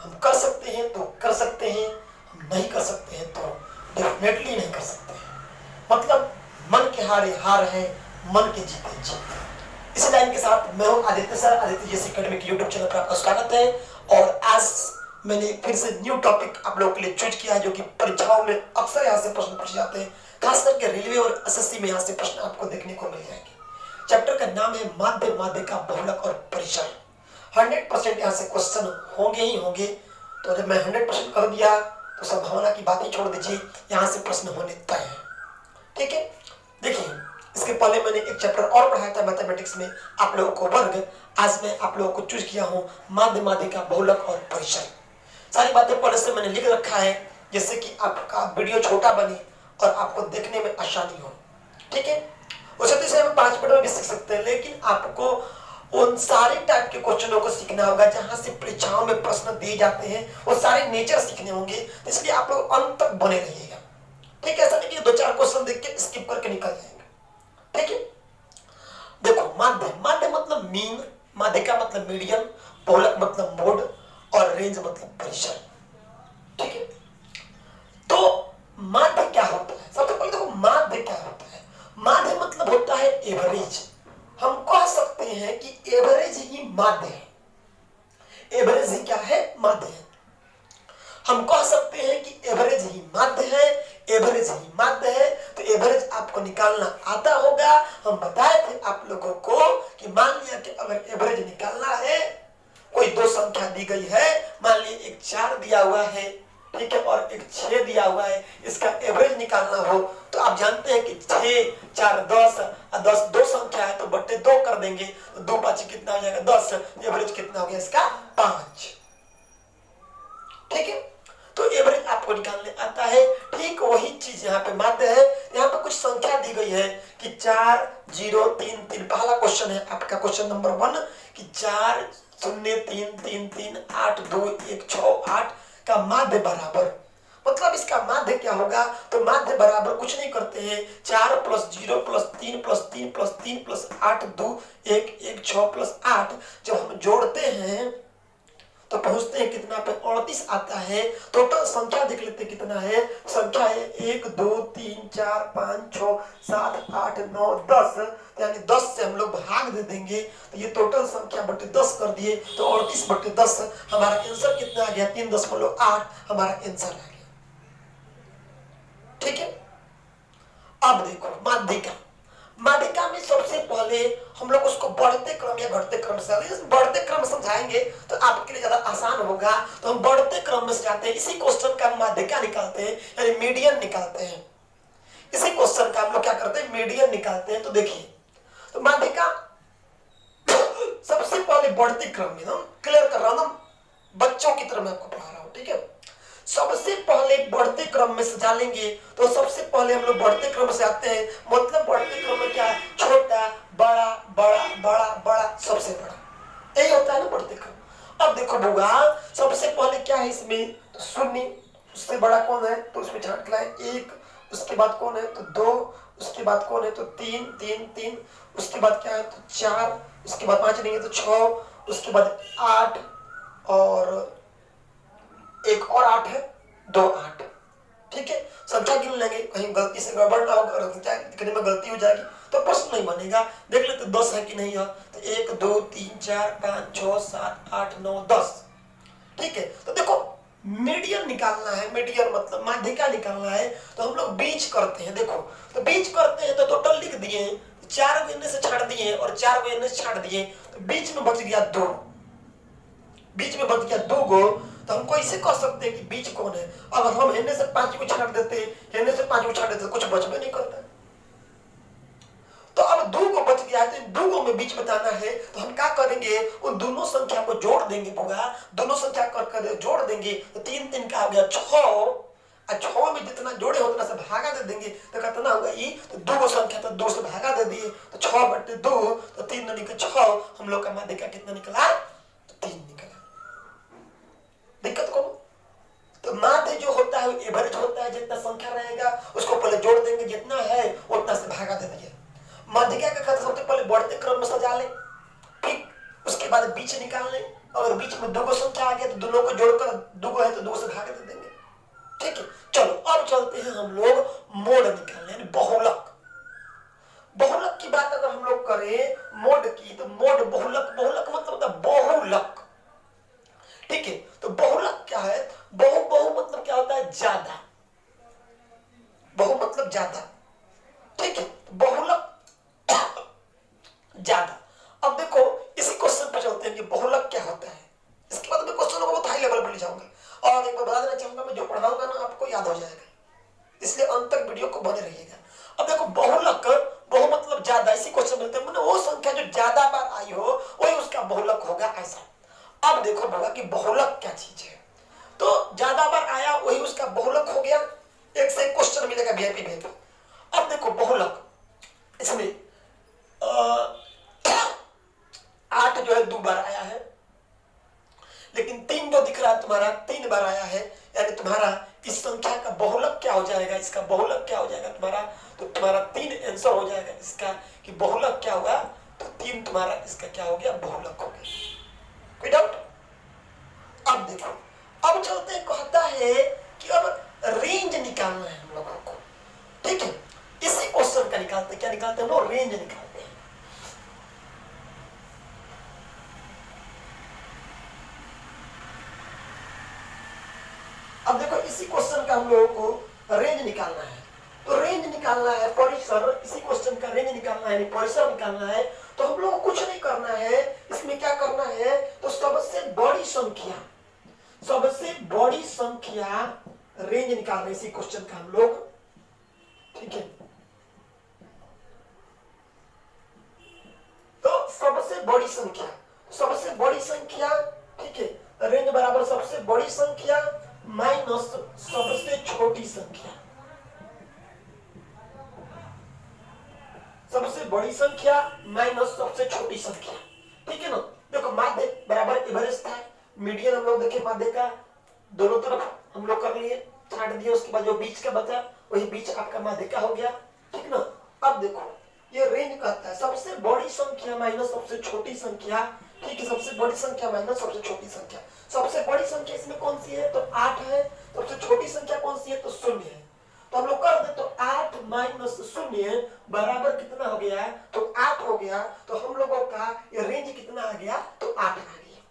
हम कर सकते हैं तो कर सकते हैं, हम नहीं कर सकते हैं तो डेफिनेटली नहीं कर सकते हैं। मतलब मन के हारे हार है, मन के जीते जीत। इसी लाइन के साथ मैं हूं Aditya sir, Aditya GS academy YouTube channel पर आपका स्वागत है। और आज मैंने फिर से न्यू टॉपिक आप लोगों के लिए चूज किया है, जो कि परीक्षाओं में अक्सर यहाँ से प्रश्न पूछे जाते हैं, खास करके रेलवे और एसएससी में यहाँ से प्रश्न आपको देखने को मिल जाएंगे। चैप्टर का नाम है माध्य, माध्य का बहुलक और परिचय। 100% यहाँ से क्वेश्चन होंगे ही होंगे। तो जब मैं 100% कर दिया तो संभावना की बात ही छोड़ दीजिए, यहाँ से प्रश्न होने तय है। ठीक है, देखिए इसके पहले मैंने एक चैप्टर और पढ़ाया था मैथमेटिक्स में आप लोगों को वर्ग। आज मैं आप लोगों को चूज किया हूँ माध्य, माध्य का बहुलक और परिचय। सारी बातें पहले से मैंने लिख रखा है, जिससे कि आपका वीडियो छोटा बने और आपको देखने में आसानी हो। ठीक है, वैसे तो इसे हम 5 मिनट में भी सीख सकते हैं, लेकिन आपको उन सारे टाइप के क्वेश्चनों को सीखना होगा जहां से परीक्षाओं में प्रश्न दिए जाते हैं। वो सारे नेचर सीखने होंगे, इसलिए आप लोग अंत तक बने रहिएगा। ठीक है, ऐसा नहीं कि 2-4 क्वेश्चन देख के स्किप करके निकल जाएंगे। ठीक है, देखो माध्य, माध्य मतलब मीन, माध्य का मतलब मीडियम, बहुलक मतलब मोड और रेंज मतलब परिचय। ठीक है, तो माध्य क्या होता है? सबसे पहले देखो माध्य क्या होता है। माध्य मतलब होता है एवरेज। हम कह सकते हैं कि एवरेज ही माध्य है। एवरेज ही क्या है? माध्य है। हम कह सकते हैं कि एवरेज ही माध्य है, एवरेज ही माध्य है। तो एवरेज आपको निकालना आता होगा। हम बताए थे आप लोगों को कि मान लिया कि अगर एवरेज निकालना है, कोई 2 संख्या दी गई है, मान लिया एक 4 दिया हुआ है, ठीक है, और एक 6 दिया हुआ है, इसका एवरेज निकालना हो तो आप जानते हैं कि 6, 4, 10 और 10 2 संख्या है तो बट्टे 2 कर देंगे, तो 2 5 कितना हो जाएगा? 10। एवरेज कितना हो गया इसका? 5। ठीक है, तो एवरेज आपको निकालने आता है। ठीक वही चीज यहाँ पे माध्य है। यहाँ पे कुछ संख्या दी गई है कि 4 0 3 3। पहला क्वेश्चन है आपका क्वेश्चन नंबर 1 कि 4 0 3 3 3 8 2 1 6 8 का माध्य बराबर। मतलब इसका माध्य क्या होगा? तो माध्य बराबर कुछ नहीं करते हैं, 4 + 0 + 3 + 3 + 3 + 8 2 1 1 6 + 8। जब हम जोड़ते हैं तो पहुंचते हैं कितना पे? 38 आता है। टोटल संख्या देख लेते हैं कितना है। संख्या है 1 2 3 4 5 6 7 8 9 10, यानी 10 से हम लोग भाग दे देंगे तो ये टोटल संख्या बटे 10 कर दिए, तो 38 बटे 10 हमारा आंसर कितना आ गया? 3.8 हमारा आंसर आ गया। ठीक है, अब देखो माध्यिका। माध्यिका में सबसे पहले हम लोग उसको बढ़ते क्रम या घटते क्रम से, बढ़ते क्रम समझाएंगे तो आपके लिए ज्यादा आसान होगा। तो हम बढ़ते क्रम में से जाते हैं। इसी क्वेश्चन का हम माध्यिका निकालते हैं, यानी मीडियन निकालते हैं। इसी क्वेश्चन का हम लोग क्या करते हैं? मीडियन निकालते हैं। तो देखिए, तो माध्यिका सबसे पहले बढ़ते क्रम में, हम क्लियर कर रहा हूं, बच्चों की तरह मैं आपको पढ़ा रहा हूं। ठीक है, सबसे पहले बढ़ते क्रम में सजा लेंगे। तो सबसे पहले हम लोग बढ़ते क्रम से आते हैं। मतलब बढ़ते क्रम में क्या? छोटा बड़ा बड़ा बड़ा बड़ा सबसे बड़ा, यही होता है ना बढ़ते क्रम। अब देखो बुआ, सबसे पहले क्या है इसमें? तो 0, उससे बड़ा कौन है? तो उसमें छाट लाए 1, उसके बाद कौन है? तो 2, उसके बाद कौन है? तो 3 3 3, उसके बाद क्या है? तो 4, उसके बाद 5 नहीं है तो 6, उसके बाद 8 और एक और 8 है, 2 8। ठीक है, संख्या गिन लेंगे, कहीं गलती से गड़बड़ ना हो, लिखने में गलती हो जाएगी तो प्रश्न नहीं बनेगा। देख लेते 10 है कि नहीं है। तो 1 2 3 4 5 6 7 8 9 10। ठीक है, तो देखो मीडियन निकालना है। मीडियन मतलब माध्यिका निकालना है, तो हम लोग बीच करते हैं। देखो, तो बीच करते हैं तो टोटल लिख दिए, 4 को इनमें से छाड़ दिए और 4 को इनमें से छाड़ दिए, तो बीच में बच गया 2। बीच में बच गया 2 गो। तो हम कैसे कह सकते हैं कि बीच कौन है? अगर हम हेने से 5 को छाड़ देते, हेने से 5 को छाड़ देते, कुछ बचबे नहीं करता। तो अब 2 को बच गया है, तो 2 को में बीच बताना है। तो हम क्या करेंगे? उन दोनों संख्या को जोड़ देंगे बुआ, दोनों संख्या कर जोड़ देंगे। तो 3 3 का हो गया 6, और 6 में जितना जोड़े उतना से भागा दे देंगे। तो कितना होगा ये? तो 2 को संख्या तो 2 से भागा दे दिए, तो 6 बटे 2, तो 3 दूनी के 6। हम लोग का माध्यिका कितना निकला? तो 3 निकला। दिक्कत कौन? तो माध्य जो होता है एवरेज होता है, जितना संख्या रहेगा उसको पहले जोड़ देंगे, जितना है उतना से भागा दे दिए। माध्यिका का खाते सबसे पहले बढ़ते क्रम में सजा ले, ठीक उसके बाद बीच निकाल ले, अगर बीच में दो संख्या आ गया तो दोनों को जोड़कर दो है तो दो से भाग दे देंगे। ठीक है, चलो अब चलते हैं हम लोग मोड निकालने, बहुलक। बहुलक की बात अगर हम लोग करें मोड की, तो मोड बहुलक, बहुलक मतलब होता है बहुलक। ठीक है, तो बहुलक क्या है? बहु बहु मतलब क्या होता है? ज्यादा। बहु मतलब ज्यादा। ठीक है, बहुलक ज्यादा। अब देखो इसी क्वेश्चन पे चलते हैं कि बहुलक क्या होता है। इसके बाद मैं क्वेश्चन को बहुत हाई लेवल पर ले जाऊंगा और एक बार बता देना चाहूंगा, मैं जो पढ़ाऊंगा ना आपको याद हो जाएगा, इसलिए अंत तक वीडियो को बने रहिएगा। अब देखो बहुलक, बहु मतलब ज्यादा, इसी क्वेश्चन में मतलब वो संख्या जो ज्यादा बार आई हो वही उसका बहुलक होगा, ऐसा। अब देखो बाबा कि बहुलक क्या चीज है, तो ज्यादा बार आया वही उसका बहुलक हो गया। एक से एक क्वेश्चन मिलेगा वीआईपी वीआईपी। अब देखो बहुलक, इसमें 8 जो है 2 बार आया है, लेकिन 3 जो दिख रहा है तुम्हारा 3 बार आया है, यानी तुम्हारा इस संख्या का बहुलक क्या हो जाएगा, इसका बहुलक क्या हो जाएगा तुम्हारा, तो तुम्हारा 3 आंसर हो जाएगा इसका कि बहुलक क्या हुआ, तो 3 तुम्हारा इसका क्या हो गया, बहुलक हो गया। कोई डाउट? अब देखो, अब चलते कहता है कि अब रेंज निकालना है हम लोगों को। ठीक है, इसी क्वेश्चन का निकालते, क्या निकालते हैं हम लोग? रेंज निकालते हैं। अब देखो इसी क्वेश्चन का हम लोगों को रेंज निकालना है, तो रेंज निकालना है, परिसर, इसी क्वेश्चन का रेंज निकालना है, परिसर निकालना है। तो हम लोग को कुछ नहीं करना है, इसमें क्या करना है, तो सबसे बड़ी संख्या, सबसे बड़ी संख्या रेंज निकाल रहे इसी क्वेश्चन का हम लोग। ठीक है, तो सबसे बड़ी संख्या, सबसे बड़ी संख्या, ठीक है, रेंज बराबर सबसे बड़ी संख्या माइनस सबसे छोटी संख्या, सबसे बड़ी संख्या माइनस सबसे छोटी संख्या। ठीक है ना, देखो माध्य बराबर एवरेज था, मीडियन हम लोग देखे माध्य का, दोनों तरफ हम लोग कर लिए, छाट दिए, उसके बाद जो बीच का बचा वही बीच आपका माध्य का हो गया। ठीक ना, अब देखो ये रेंज कहता है सबसे बड़ी संख्या माइनस सबसे छोटी संख्या। ठीक है, सबसे बड़ी संख्या माइनस सबसे छोटी संख्या। सबसे बड़ी संख्या इसमें कौन सी है, तो 8 है। सबसे छोटी संख्या कौन सी है, तो 0 है। तो हम लोग कर दे, तो 8 माइनस 0 बराबर कितना हो गया, तो 8 हो गया। तो हम लोगों का ये रेंज कितना आ गया, तो 8 आ गया।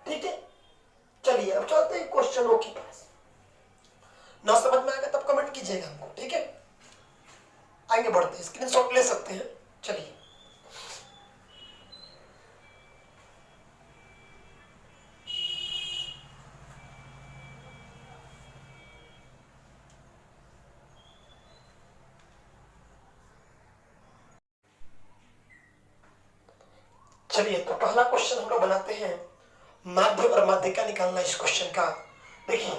ठीक है, चलिए अब चलते हैं क्वेश्चनों के पास। ना समझ में आएगा तब कमेंट कीजिएगा हमको। ठीक है, आगे बढ़ते हैं, स्क्रीनशॉट ले सकते हैं। चलिए चलिए, तो पहला क्वेश्चन हम लोग बनाते हैं, माध्य और माध्यिका निकालना इस क्वेश्चन का। देखिए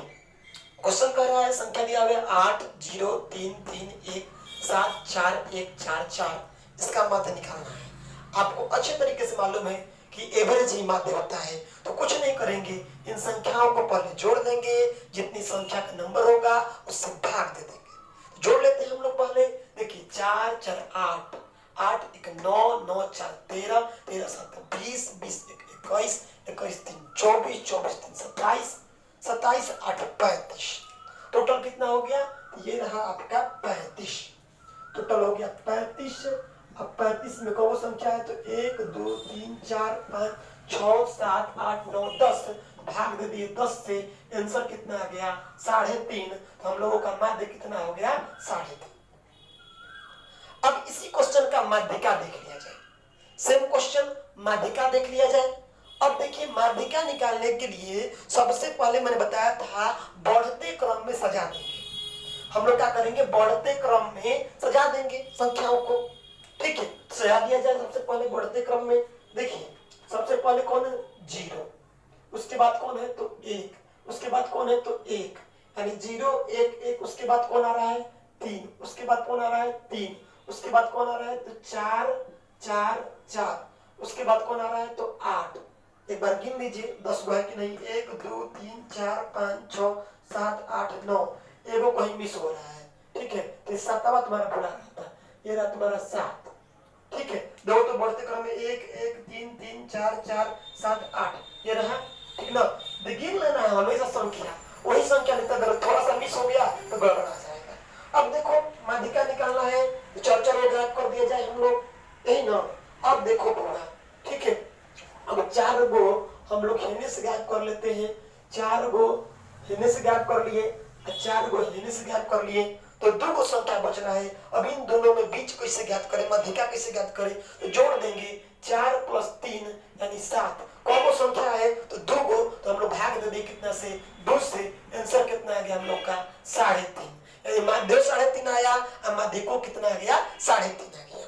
क्वेश्चन कह रहा है, संख्या दिया हुआ है 8 0 3 3 1 7 4 1 4 4, इसका माध्य निकालना है। आपको अच्छे तरीके से मालूम है कि एवरेज ही माध्य होता है। तो कुछ नहीं करेंगे, इन संख्याओं को पहले जोड़ देंगे, जितनी संख्या का नंबर होगा उससे भाग दे देंगे। जोड़ लेते हैं हम लोग पहले। देखिए 4 4 8, 8 1 9 9 4 13, 13 7 20, 20 1 21, 21 3 24, 24 3 27, 27 8 35। टोटल कितना हो गया, ये रहा आपका 35। टोटल हो गया 35। अब 35 में कौन संख्या है, तो 1 2 3 4 5 6 7 8 9 10, भाग दे दिए 10 से, आंसर कितना आ गया, 3.5। तो हम लोगों का माध्य कितना हो गया, 3.5। अब इसी क्वेश्चन का माध्यिका देख लिया जाए, सेम क्वेश्चन माध्यिका देख लिया जाए। अब देखिए माध्यिका निकालने के लिए सबसे पहले मैंने बताया था बढ़ते क्रम में सजा देंगे। हम लोग क्या करेंगे, बढ़ते क्रम में सजा देंगे संख्याओं को। ठीक है, सजा दिया जाए सबसे पहले बढ़ते क्रम में। देखिए सबसे पहले कौन है, 0, उसके बाद कौन है, तो 1, उसके बाद कौन है, तो 1, यानी 0 1 1, उसके बाद कौन आ रहा है, 3, उसके बाद कौन आ रहा है, 3, उसके बाद कौन आ रहा है, तो 4 4 4, उसके बाद कौन आ रहा है, तो 8। एक बार गिन लीजिए 10 गो है कि नहीं, 1 2 3 4 5 6 7 8 9, एगो कहीं मिस हो रहा है। ठीक है, तो 7वां तुम्हारा भुला रहा था, ये रहा तुम्हारा 7। ठीक है, देखो तो बढ़ते क्रम में 1 1 3 3 4 4 7 8 ये रहा, ठीक ना। गिन लेना है हमेशा संख्या, वही संख्या नहीं तो अगर थोड़ा सा मिस हो गया तो गड़बड़ आ जाएगा। अब देखो माध्यिका निकालना है तो 4 4 को गायब कर दिया जाए हम लोग, यही ना। अब देखो होगा, ठीक है। अब 4 गो हम लोग हेने से गायब कर लेते हैं, 4 गो हेने से गायब कर लिए, 4 गो हेने से गायब कर लिए, तो 2 गो संख्या बच रहा है। अब इन दोनों में बीच कैसे ज्ञात करें, माध्यिका कैसे ज्ञात करें, तो जोड़ देंगे 4 + 3 यानी 7। कौन गो संख्या है तो 2 गो, तो हम लोग भाग दे दिए कितना से 2 से, आंसर कितना आ गया हम लोग का 3.5, यानी माध्यक 3.5 आया और माध्यको कितना आ गया 3.5 आ गया।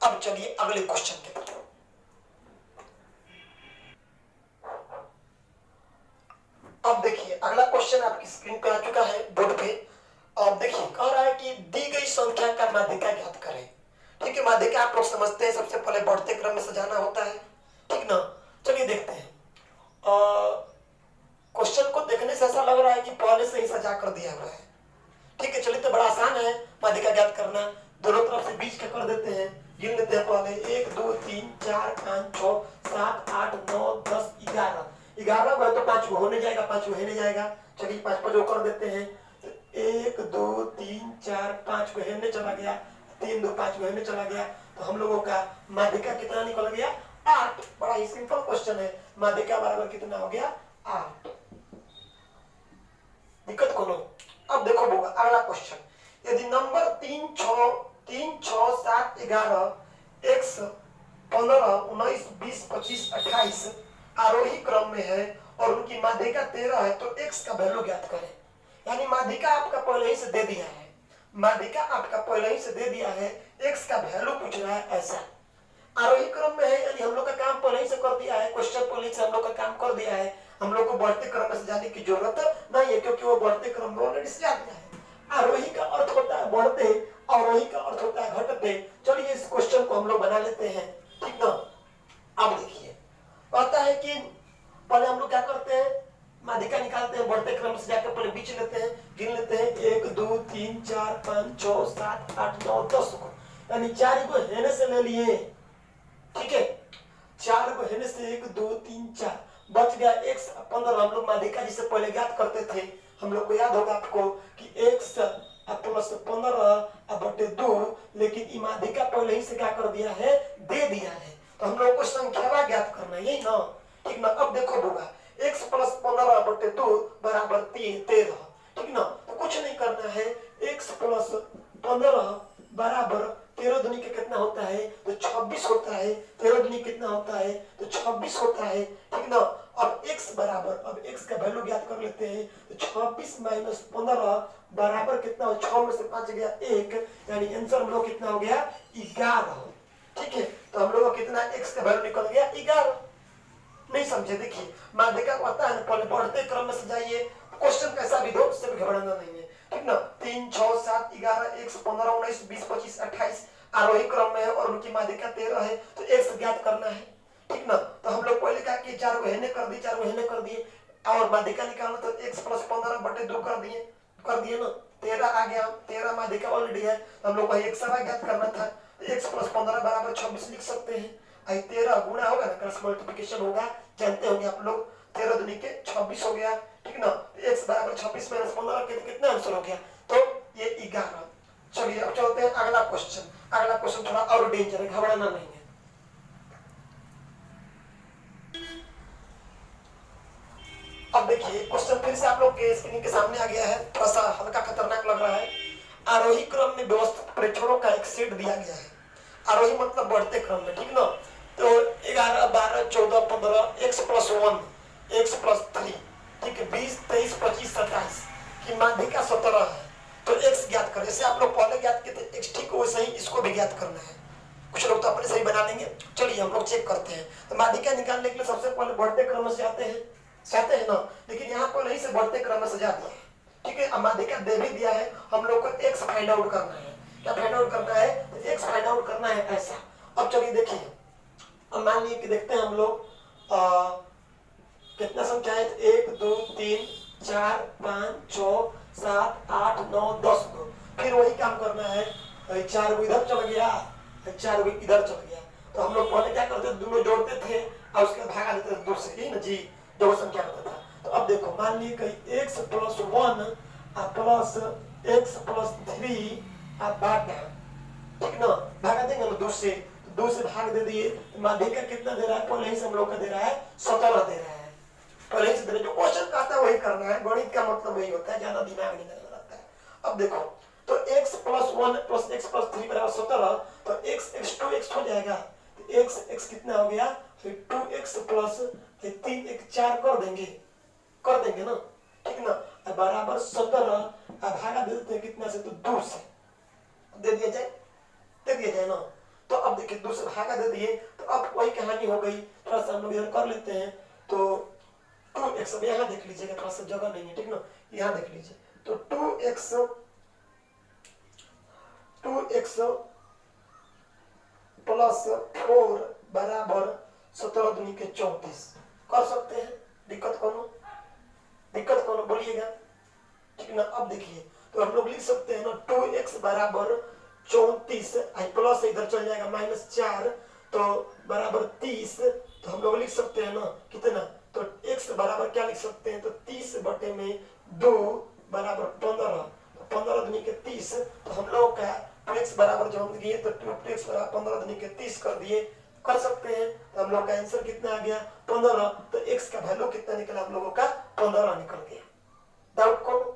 अब चलिए अगले क्वेश्चन की तरफ। अब देखिए अगला क्वेश्चन आपकी स्क्रीन पे आ चुका है बोर्ड पे। अब देखिए कह रहा है कि दी गई संख्या का माध्यिका ज्ञात करें, ठीक है। माध्यिका आप लोग समझते हैं सबसे पहले बढ़ते क्रम में सजाना होता है, ठीक ना। चलिए देखते हैं, क्वेश्चन को देखने से ऐसा लग रहा है कि पहले से ही सजा कर दिया हुआ है, ठीक है। चलिए तो बड़ा आसान है माध्यिका ज्ञात करना, दोनों तरफ से बीच का कर देते हैं, गिन लेते हैं पहले 1 2 3 4 5 6 7 8 9 10 11 11 गए तो 5 को होने जाएगा, 5 को हेने जाएगा। चलिए 5 5 कर देते हैं, 1 2 3 4 5 को हेने चला गया, 3 2 5 को हेने चला गया, तो हम लोगों का माध्यिका कितना निकल गया 8। बड़ा ही सिंपल क्वेश्चन है, माध्यिका बराबर कितना हो गया 8। दिक्कत कौन। अब देखो होगा अगला क्वेश्चन, यदि नंबर 3 6 7 11 x 15 19 20 25 28 आरोही क्रम में है और उनकी माध्यिका 13 है, तो x का वैल्यू ज्ञात करें। यानी माध्यिका आपका पहले ही से दे दिया है, माध्यिका आपका पहले ही से दे दिया है, x का वैल्यू पूछ रहा है ऐसा। आरोही क्रम में है यानी हम लोग का काम पहले ही से कर दिया है, क्वेश्चन पहले से हम लोग का काम कर दिया है, हम लोग को बढ़ते क्रम में से जाने की जरूरत नहीं है क्योंकि वो बढ़ते क्रम में ऑलरेडी से जा दिया है। आरोही का अर्थ होता है बढ़ते, अवरोही का अर्थ होता है घटते। चलिए इस क्वेश्चन को हम लोग बना लेते हैं, ठीक ना। अब देखिए कहता है कि पहले हम लोग क्या करते हैं, माध्यिका निकालते हैं, बढ़ते क्रम से जाकर पहले बीच लेते हैं, गिन लेते हैं 1 2 3 4 5 6 7 8 9 10 को, यानी 4 को हेने से ले लिए, ठीक है। 4 को हेने से 1 2 3 4 बच गया x 15। हम लोग माध्यिका जिसे पहले ज्ञात करते थे, हम लोग को याद होगा आपको कि x + 15/2, लेकिन माध्यिका पहले ही से क्या कर दिया है दे दिया है, तो हम लोग को संख्या ज्ञात करना है, यही ना, ठीक ना। अब देखो होगा x + 15/2 बराबर 13, ठीक ना। तो कुछ नहीं करना है, x + 15 बराबर 13 दूनी के कितना होता है तो 26 होता है, 13 दूनी कितना होता है तो 26 होता है, ठीक ना। अब x बराबर, अब x का वैल्यू ज्ञात कर लेते हैं, तो 26 - 15 बराबर कितना हो, 6 में से 5 गया 1, यानी आंसर हम लोग कितना हो गया 11, ठीक है। तो हम लोग को कितना x का वैल्यू निकल गया 11। नहीं समझे, देखिए माध्यिका को आता है ना, पहले बढ़ते क्रम में सजाइए, क्वेश्चन कैसा भी दो उससे भी घबराना नहीं है, ठीक ना। 3 6 7 11 x 15 19 20 25 28 आरोही क्रम में है और उनकी माध्यिका 13 है, तो x ज्ञात करना है, ठीक ना। तो हम लोग पहले क्या किए, 4 को हेने कर दिए, 4 को हेने कर दिए और माध्यिका निकालना, तो x + 15/2 कर दिए ना, 13 आ गया, 13 माध्यिका ऑलरेडी है, तो हम लोग को x ज्ञात करना था, तो x + 15 बराबर 26 लिख सकते हैं। 13 गुणा होगा ना, क्रॉस मल्टीप्लिकेशन होगा, जानते होंगे आप लोग, 13 दूनी के 26 हो गया, ठीक ना। x बराबर 26 - 15 के कितना आंसर हो गया, तो ये 11। चलिए अब चलते हैं अगला क्वेश्चन। अगला क्वेश्चन थोड़ा और डेंजर है, घबराना नहीं है। अब देखिए क्वेश्चन फिर से आप लोग के स्क्रीन के सामने आ गया है, थोड़ा सा हल्का खतरनाक लग रहा है। आरोही क्रम में व्यवस्थित प्रेक्षणों का एक सेट दिया गया है, आरोही मतलब बढ़ते क्रम में, ठीक ना। तो 11 12 14 15 x + 1 x + 3, ठीक है, 20 23 25 27 की माध्यिका 17 है, तो x ज्ञात करें। जैसे आप लोग पहले ज्ञात किए थे x, ठीक हो वैसे ही इसको भी ज्ञात करना है। कुछ लोग तो अपने सही बना लेंगे, चलिए हम लोग चेक करते हैं। तो माध्यिका निकालने के लिए सबसे पहले बढ़ते क्रम से जाते हैं ना, लेकिन यहाँ पर नहीं से बढ़ते क्रम में सजा दिया है, ठीक है। माध्यिका दे भी दिया है, हम लोग को x फाइंड आउट करना है। क्या फाइंड आउट करना है, तो x फाइंड आउट करना है ऐसा। अब चलिए देखिए, अब मान लीजिए कि देखते हैं हम लोग कितना संख्या है, 1 2 3 4 5 6 7 8 9 10 को, फिर वही काम करना है, 4 को इधर चल गया, 4 को इधर चल गया, तो हम लोग पहले क्या करते थे, दोनों जोड़ते थे और उसके बाद भागा देते थे 2 से, यही ना जी जो संख्या होता था। तो अब देखो मान लीजिए कहीं x + 1 प्लस x + 3 बाटा, ठीक ना, भागा देंगे ना 2 से, तो 2 से भाग दे दिए, माध्यिका कितना दे रहा है, पहले ही से हम लोग का दे रहा है 17 दे रहा है, पहले ही से दे रहा है। जो क्वेश्चन कहता है वही करना है, गणित का मतलब वही होता है, ज्यादा दिमाग नहीं लगाना रहता है। अब देखो तो x + 1 + x + 3 = 17, तो x 2x हो जाएगा, तो x कितना हो गया, फिर 2x + 3 1 4 कर देंगे ना, ठीक ना, बराबर 17, भागा दे देते हैं कितना से, तो 2 से दे दिया जाए ना। तो अब देखिए 2 से भागा दे दिए, तो अब वही कहानी हो गई, थोड़ा सा हम लोग इधर कर लेते हैं। तो 2x, अब यहाँ देख लीजिएगा, थोड़ा सा जगह नहीं है, ठीक ना, यहाँ देख लीजिए, तो 2x + 4 बराबर 17 दूनी के 34 कर सकते हैं। दिक्कत कौन बोलिएगा, ठीक ना। अब देखिए तो हम लोग लिख सकते हैं ना 2x बराबर 34, प्लस इधर चल जाएगा -4, तो बराबर 30, तो हम लोग लिख सकते हैं ना कितना, तो x बराबर क्या लिख सकते हैं, तो 30/2 बराबर 15, तो 15 दूनी के 30, तो हम लोग का 2x बराबर जो हम दिए, तो 2x बराबर 15 दूनी के 30 कर दिए, कर सकते हैं। तो हम लोग का आंसर कितना आ गया, 15, तो x का वैल्यू कितना निकला, हम लोगों का 15 निकल गया। डाउट कौन?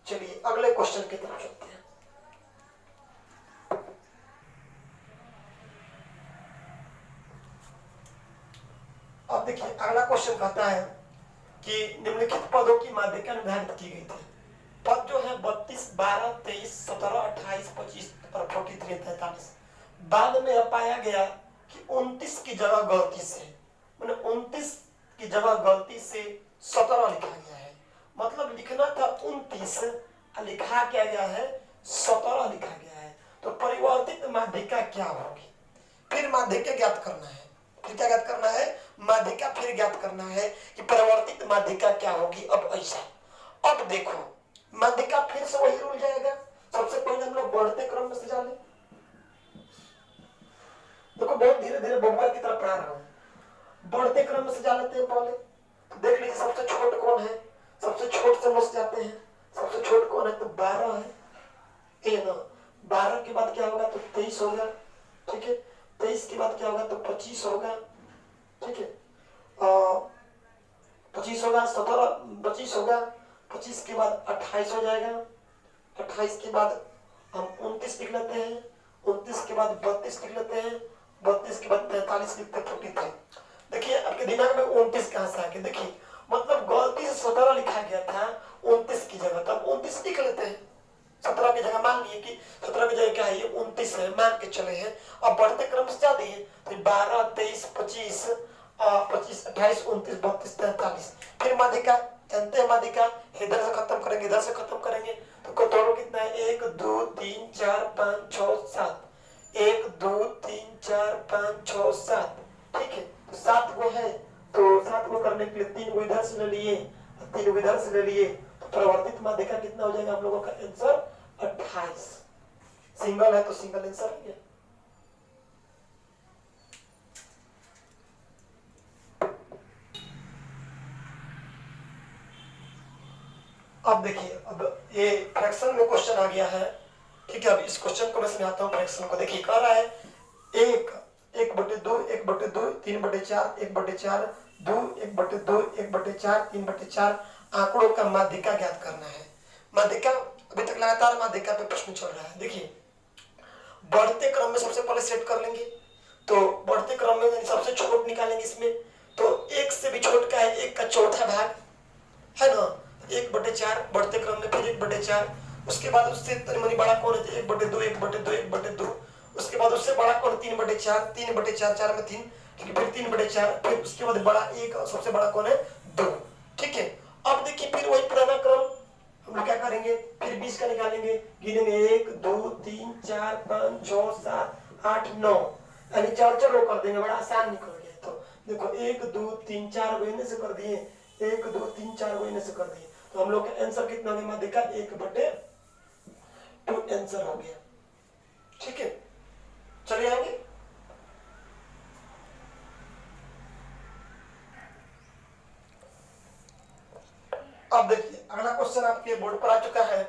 चलिए अगले क्वेश्चन की तरफ चलते हैं। अब देखिए अगला क्वेश्चन कहता है कि निम्नलिखित पदों की माध्यिका निर्धारित की गई थी। पद जो है 32, 12, 23, 17, 28, 25 और 43, 43। बाद में यह पाया गया कि 29 की जगह गलती से, मैंने 29 की जगह गलती से 17 लिखा गया है। मतलब लिखना था 29, लिखा क्या गया है, 17 लिखा गया है। तो परिवर्तित माध्यिका क्या होगी, फिर माध्यिका ज्ञात करना है, फिर क्या ज्ञात करना है, माध्यिका फिर ज्ञात करना है कि परिवर्तित माध्यिका क्या होगी। अब ऐसा, अब देखो माध्यिका फिर से वही रूल जाएगा। सबसे पहले हम लोग बढ़ते क्रम में सजा ले, देखो बहुत धीरे धीरे बबुआ की तरफ पढ़ा रहा हूं, बढ़ते क्रम में सजा लेते हैं। पहले देख लीजिए सबसे छोट कौन है, सबसे छोट से मस जाते हैं, सबसे छोट कौन है, तो 12 है, ये ना। 12 के बाद क्या होगा, तो 23 होगा, ठीक है। 23 के बाद क्या होगा, तो 25 होगा, ठीक है। 25 होगा, 17 25 होगा, 25 के बाद 28 हो जाएगा, 28 के बाद हम 29 लिख लेते हैं, 29 के बाद 32 लिख लेते हैं, 32 के बाद 43 लिखते हैं, 43। देखिए आपके दिमाग में 29 कहां से आ गया, देखिए मतलब गलती से 17 लिखा गया था 29 की जगह, तो अब 29 लिख लेते हैं। 17 की जगह मान लिए कि 17 की जगह क्या है, ये 29 है, मान के चले हैं। अब बढ़ते क्रम से जा दिए, तो 12, 23, 25, 25, 28, 29, 32, 43। फिर माध्यिका जानते हैं, माध्यिका इधर से खत्म करेंगे, इधर से खत्म करेंगे, तो टोटल कितना है, 1 2 3 4 5 6 7, 1 2 3 4 5 6 7, ठीक है। तो 7 को है, तो 7 को करने के लिए 3 को इधर से ले लिए, 3 को इधर से ले लिए, तो परिवर्तित माध्यिका कितना हो जाएगा, हम लोगों का आंसर 28। सिंगल है तो सिंगल आंसर है। अब देखिए, अब ये फ्रैक्शन में क्वेश्चन आ गया है, ठीक है। अब इस क्वेश्चन को मैं समझाता हूँ फ्रैक्शन को। देखिए कह रहा है 1/2, 1/2, 3/4, 1/4, 2, 1/2, 1/4, 3/4 आंकड़ों का माध्यिका ज्ञात करना है। माध्यिका अभी तक लगातार माध्यिका पे प्रश्न चल रहा है। देखिए बढ़ते क्रम में सबसे पहले सेट कर लेंगे, तो बढ़ते क्रम में सबसे छोट निकालेंगे इसमें, तो 1 से भी छोट का है 1 का चौथा भाग है ना, 1/4 बढ़ते क्रम में, फिर 1/4, उसके बाद उससे तनी बड़ा कौन है, 1/2, 1/2, 1/2, उसके बाद उससे बड़ा कौन, 3/4, 3/4, 4 में 3, ठीक है, फिर 3/4, फिर उसके बाद बड़ा 1 और सबसे बड़ा कौन है, 2, ठीक है। अब देखिए फिर वही पुराना क्रम हम लोग क्या करेंगे, फिर 20 का निकालेंगे, गिनेंगे 1 2 3 4 5 6 7 8 9, यानी 4 रो कर देंगे, बड़ा आसान निकल गया। तो देखो 1 2 3 4 इन्हें से कर दिए, 1 2 3 4 इन्हें से कर दिए, तो हम लोग का आंसर कितना हो गया, माध्यिका 1/2 आंसर हो गया, ठीक है। चलिए आगे अब देखिए अगला क्वेश्चन आपके बोर्ड पर आ चुका है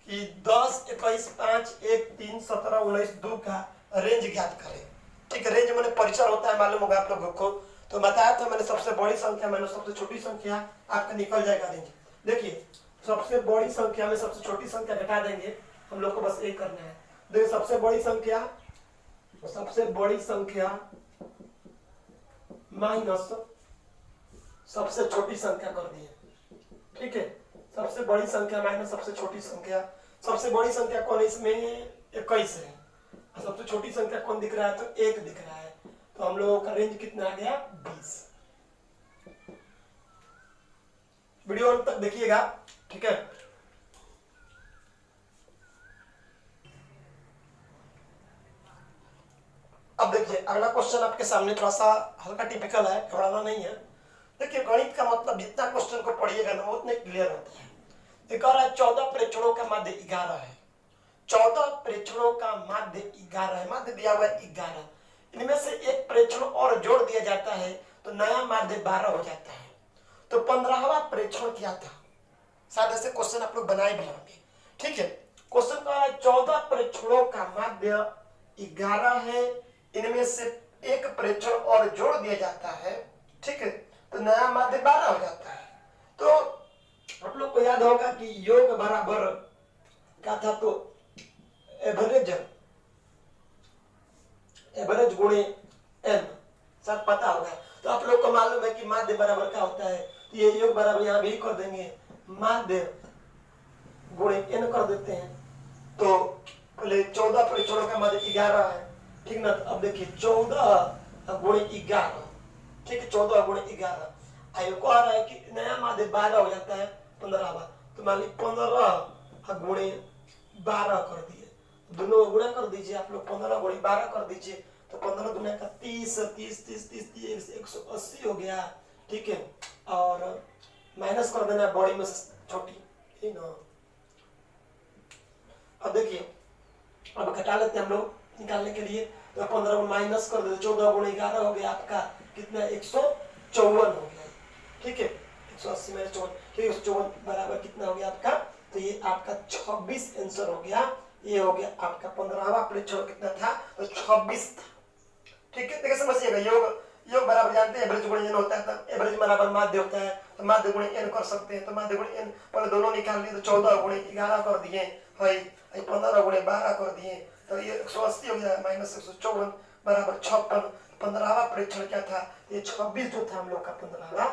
कि 10, 21, 5, 1, 3, 17, 19, 2 का रेंज ज्ञात करें। ठीक है, रेंज मैंने परिचय होता है, मालूम होगा आप लोगों को। तो बताया था मैंने सबसे बड़ी संख्या मैंने सबसे छोटी संख्या, आपका निकल जाएगा रेंज। देखिए सबसे बड़ी संख्या में सबसे छोटी संख्या घटा देंगे, हम लोग को बस एक करना है। देखिए सबसे बड़ी संख्या माइनस सबसे छोटी संख्या कर दिए। ठीक है, सबसे बड़ी संख्या माइनस सबसे छोटी संख्या। सबसे बड़ी संख्या कौन है इसमें? 21 है। सबसे छोटी संख्या कौन दिख रहा है? तो 1 दिख रहा है। तो हम लोगों का रेंज कितना आ गया? 20। वीडियो अंत तक देखिएगा। ठीक है, अब देखिए अगला क्वेश्चन आपके सामने थोड़ा सा हल्का टिपिकल है, घबराना नहीं है। देखिए गणित का मतलब जितना क्वेश्चन को पढ़िएगा ना उतने क्लियर होता है। एक और है 14 प्रेक्षणों का माध्य 11 है। 14 प्रेक्षणों का माध्य 11 है, माध्य दिया हुआ है 11। इनमें से एक प्रेक्षण और जोड़ दिया जाता है तो नया माध्य 12 हो जाता है। तो 15वां प्रेक्षण क्या था? शायद ऐसे क्वेश्चन आप लोग बनाए भी होंगे। ठीक है, क्वेश्चन का 14 प्रेक्षणों का माध्य 11 है, इनमें से एक प्रेक्षण और जोड़ दिया जाता है। ठीक है, तो नया माध्य 12 हो जाता है। तो आप लोग को याद होगा कि योग बराबर क्या था? तो एवरेज गुणे एम, शायद पता होगा। तो आप लोग को मालूम है कि माध्य बराबर क्या होता है? तो ये योग बराबर यहां भी कर देंगे, माध्य गुणे एन कर देते हैं। तो पहले 14 परीक्षणों का माध्य 11 है। ठीक ना, तो अब देखिए 14 गुणे 11। ठीक है, 14 गुणे 11 आयोग आ रहा है कि नया माध्य 12 हो जाता है 15वां। तो मान लीजिए 15 गुणे 12 कर दिए, दोनों गुणा कर दीजिए आप लोग। 15 गुणे 12 कर दीजिए तो 15 दुनिया का 30, 30, 30, 30, 180 हो गया। ठीक है, और माइनस कर देना बड़ी में छोटी, ठीक ना। अब देखिए अब घटा लेते हैं हम लोग निकालने के लिए। तो 15 माइनस कर देते, 14 गुणे 11 हो गया आपका कितना? 154 हो गया। ठीक है, 180 में 54, ठीक है, 154 बराबर कितना हो गया आपका? तो ये आपका 26 आंसर हो गया। ये हो गया आपका 15वां परीक्षण। कितना था? तो 26 था। ठीक है, देखिए समझिएगा, योग बराबर जानते हैं एवरेज गुणे एन होता है। तो एवरेज बराबर माध्य होता है, तो माध्य गुणे एन कर सकते हैं। तो माध्य गुणे एन पहले दोनों निकाल लिए, तो 14 गुणे 11 कर दिए, 15 गुणे 12 कर दिए, तो ये 180 हो गया माइनस 154 बराबर 56। 15वां परीक्षण क्या था? ये 26 जो था हम लोग का 15वां